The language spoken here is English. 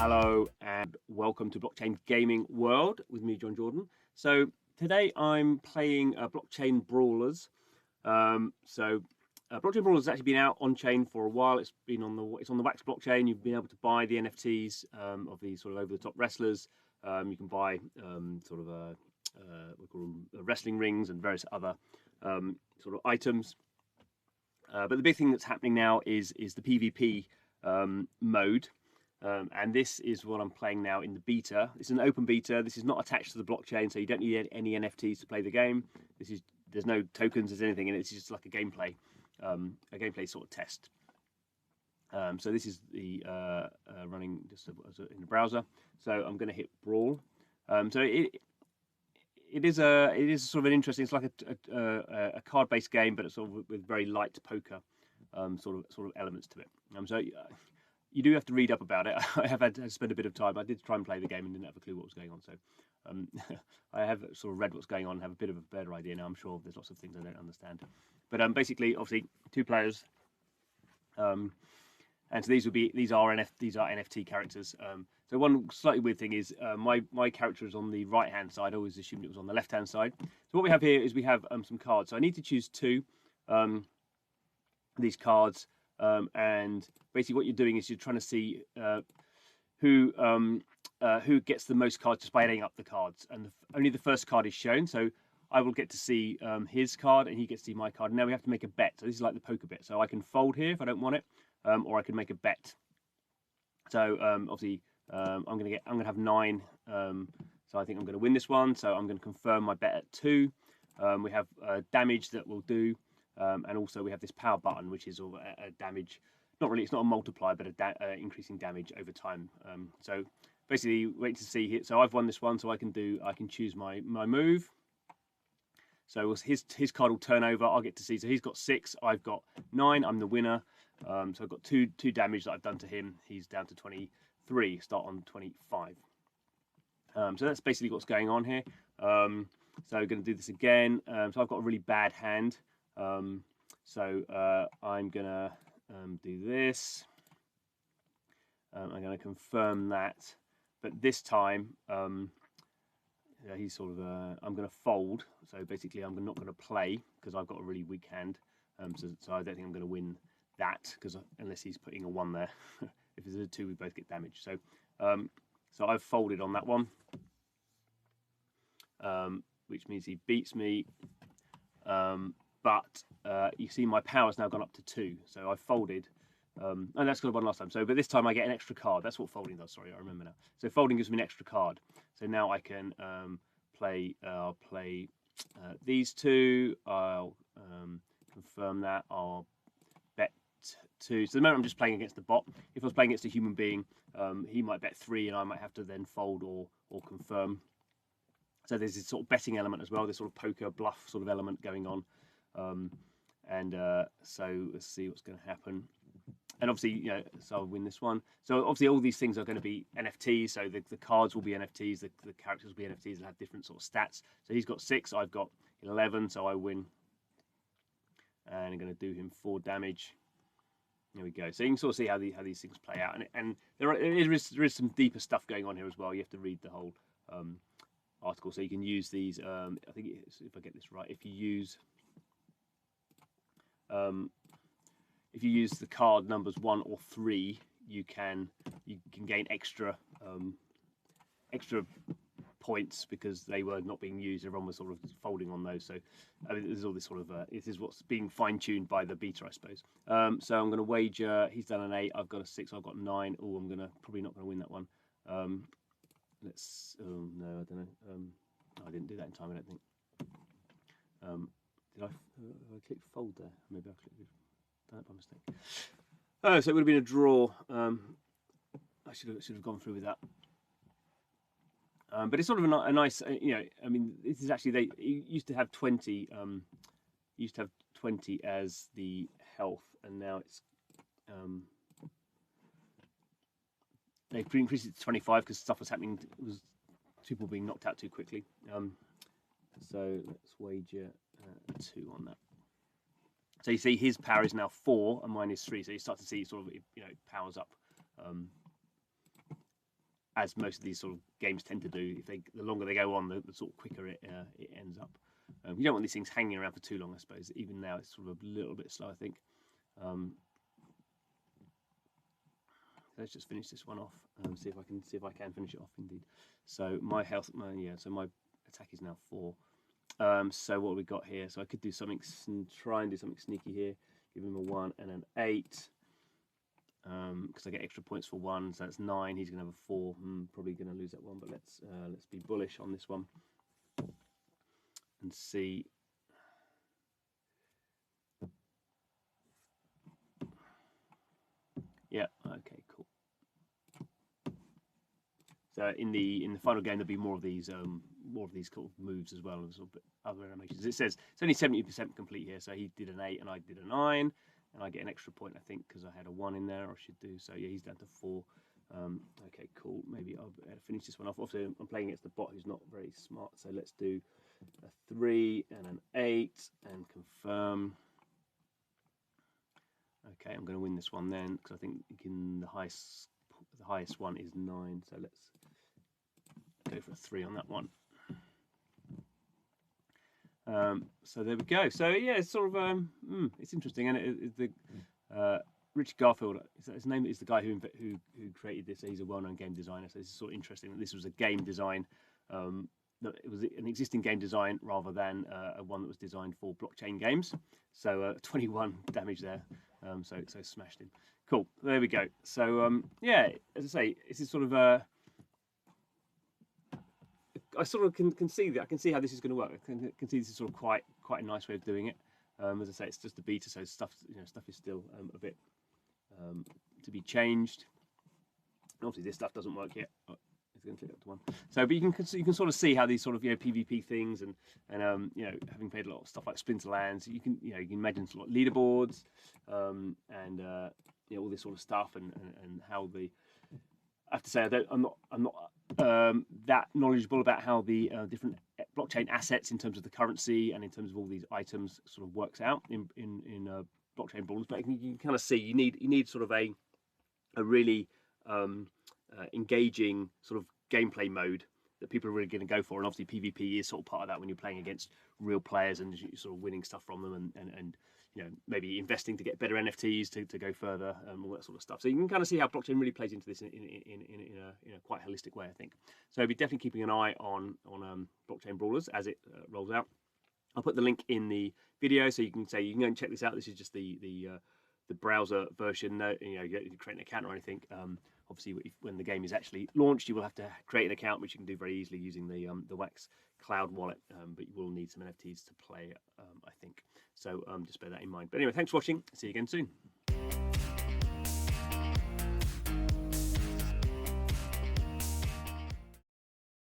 Hello and welcome to Blockchain Gaming World with me, John Jordan. So today I'm playing Blockchain Brawlers. Blockchain Brawlers has actually been out on chain for a while. It's on the Wax blockchain. You've been able to buy the NFTs of these sort of over the top wrestlers. You can buy we call them wrestling rings and various other sort of items. But the big thing that's happening now is the PvP mode. And this is what I'm playing now in the beta. It's an open beta. This is not attached to the blockchain, so you don't need any NFTs to play the game. There's no tokens, there's anything in it. It's just like a gameplay sort of test. So this is the running just in the browser. So I'm going to hit Brawl. It is sort of an interesting. It's like a card-based game, but it's sort of with very light poker sort of elements to it. You do have to read up about it. I have had to spend a bit of time. I did try and play the game and didn't have a clue what was going on. So I have sort of read what's going on and have a bit of a better idea now. I'm sure there's lots of things I don't understand. But basically, obviously, 2 players. And so these are NFT characters. So one slightly weird thing is my character is on the right-hand side. I always assumed it was on the left-hand side. So what we have here is we have some cards. So I need to choose 2 these cards. And basically what you're doing is you're trying to see who gets the most cards just by adding up the cards. And only the first card is shown. So I will get to see his card and he gets to see my card. And now we have to make a bet. So this is like the poker bet. So I can fold here if I don't want it, or I can make a bet. So obviously I'm gonna have 9. So I think I'm gonna win this one. So I'm gonna confirm my bet at 2. We have damage that will do. And also we have this power button, which is a damage. It's not a multiplier, but increasing damage over time. So basically, wait to see here. So I've won this one, so I can choose my move. So his card will turn over. I'll get to see. So he's got 6. I've got 9. I'm the winner. So I've got two damage that I've done to him. He's down to 23. Start on 25. So that's basically what's going on here. So we're going to do this again. So I've got a really bad hand. I'm gonna do this. I'm gonna confirm that, but this time he's sort of I'm gonna fold. So basically I'm not gonna play because I've got a really weak hand. So I don't think I'm gonna win that because unless he's putting a 1 there. If there's a 2, we both get damage. So I've folded on that one, which means he beats me. But you see my power's now gone up to 2. So I folded. And that's got 1 last time. But this time I get an extra card. That's what folding does. Sorry, I remember now. So folding gives me an extra card. So now I can play these 2. I'll confirm that. I'll bet 2. So the moment I'm just playing against the bot. If I was playing against a human being, he might bet 3 and I might have to then fold or confirm. So there's this sort of betting element as well, this sort of poker bluff sort of element going on. So let's see what's going to happen. And obviously, so I'll win this one. So obviously all these things are going to be NFTs. So the cards will be NFTs, the characters will be NFTs and have different sort of stats. So he's got 6, I've got 11, so I win. And I'm going to do him 4 damage. There we go. So you can sort of see how these things play out. And there is some deeper stuff going on here as well. You have to read the whole article. So you can use these. I think if I get this right, if you use the card numbers 1 or 3, you can gain extra points because they were not being used. Everyone was sort of folding on those. So I mean, there's all this sort of this is what's being fine-tuned by the beta, I suppose. So I'm going to wager. He's done an 8. I've got a 6. I've got 9. Oh, I'm probably not going to win that one. Let's. Oh no, I don't know. I didn't do that in time. I don't think. Did I click fold there? Maybe I clicked that by mistake. Oh, so it would have been a draw. I should have gone through with that. But it's sort of a nice, I mean, this is actually they used to have 20. Used to have 20 as the health, and now it's they've increased it to 25 because stuff was happening. It was people being knocked out too quickly. So let's wager 2 on that. So you see his power is now 4 and mine is 3. So you start to see sort of, it powers up. as most of these sort of games tend to do. If the longer they go on, the sort of quicker it ends up. You don't want these things hanging around for too long, I suppose. Even now, it's sort of a little bit slow, I think. Let's just finish this one off and see if I can finish it off. Indeed. So my health, so my attack is now 4. So what have we got here? So I could do something, try and do something sneaky here. Give him a 1 and an 8. Because I get extra points for 1, so that's 9. He's gonna have a 4. Probably gonna lose that one, but let's be bullish on this one and see. Yeah. Okay. Cool. So in the final game, there'll be more of these kind of moves as well, and sort of other animations. It says it's only 70% complete here, so he did an 8 and I did a 9. And I get an extra point, I think, because I had a 1 in there, or I should do. So yeah, he's down to 4. Okay, cool. Maybe I'll finish this one off. Obviously, I'm playing against the bot who's not very smart. So let's do a 3 and an 8 and confirm. Okay, I'm going to win this one then, because I think the highest one is 9. So let's go for a 3 on that one. So there we go. So yeah, it's sort of it's interesting, and Richard Garfield, his name is the guy who created this. He's a well-known game designer, so it's sort of interesting that this was a game design. That it was an existing game design rather than one that was designed for blockchain games. So 21 damage there. So smashed him. Cool. There we go. So yeah, as I say, this is sort of I sort of can see that. I can see how this is going to work. I can see this is sort of quite a nice way of doing it. As I say, it's just a beta, so stuff is still a bit to be changed. And obviously, this stuff doesn't work yet. Oh, it's going to click up to 1. So, but you can sort of see how these sort of PvP things and having played a lot of stuff like Splinterlands, you can imagine sort of leaderboards and all this sort of stuff and how the. I have to say I'm not that knowledgeable about how the different blockchain assets in terms of the currency and in terms of all these items sort of works out in blockchain brawlers. But you can kind of see you need sort of a really engaging sort of gameplay mode that people are really going to go for, and obviously PvP is sort of part of that when you're playing against real players and you're sort of winning stuff from them and maybe investing to get better NFTs to go further and all that sort of stuff. So you can kind of see how blockchain really plays into this in a quite holistic way, I think. So be definitely keeping an eye on blockchain brawlers as it rolls out. I'll put the link in the video so you can go and check this out. This is just the browser version. No, you create an account or anything. Obviously, when the game is actually launched, you will have to create an account, which you can do very easily using the Wax Cloud wallet. But you will need some NFTs to play, I think. So just bear that in mind. But anyway, thanks for watching. See you again soon.